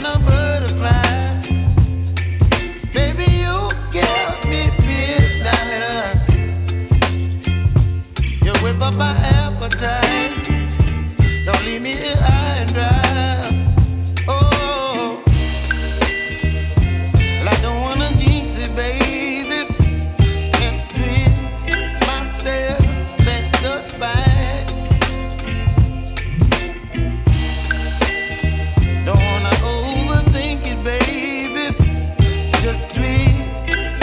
kind of butterfly. Baby, you give me midnight. You whip up my appetite. Don't leave me here high and dry. Oh, well, I don't wanna jinx it, baby, and twist myself at the spine. Don't wanna overthink it, baby. It's just twist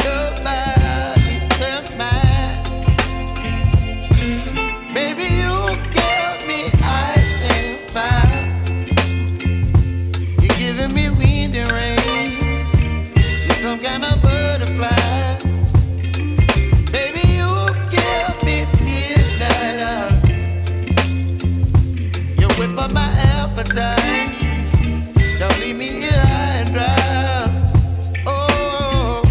your body and mine. Baby, you give me ice and fire. You're giving me wind and rain. You're some kind of butterfly. Baby, you give me midnight. You whip up my appetite. Don't leave me here high and dry. Oh,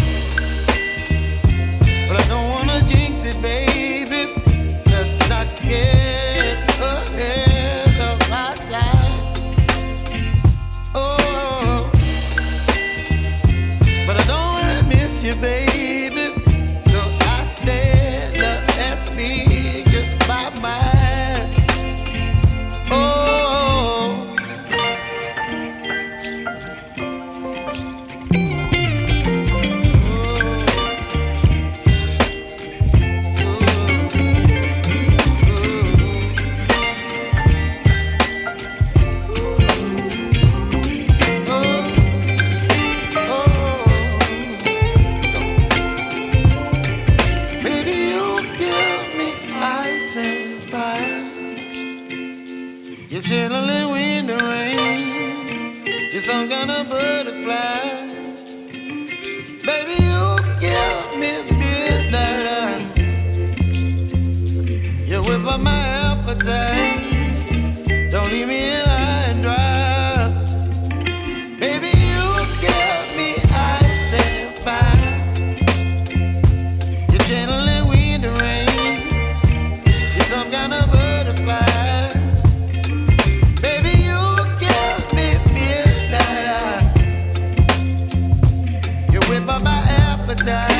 but I don't wanna jinx it, baby. Let's not get ahead of my time. Oh, but I don't wanna miss you, baby. So I stand up and speak my mind. Oh. Baby, you give me ice and fire. You're chilling wind and rain. You're some kind of butterfly. Baby, you give me midnight. You whip up my appetite. Don't leave me here high and dry. Baby, you give me ice and fire. You're channeling wind and rain. You're some kind of butterfly. Baby, you give me midnight. You whip up my appetite.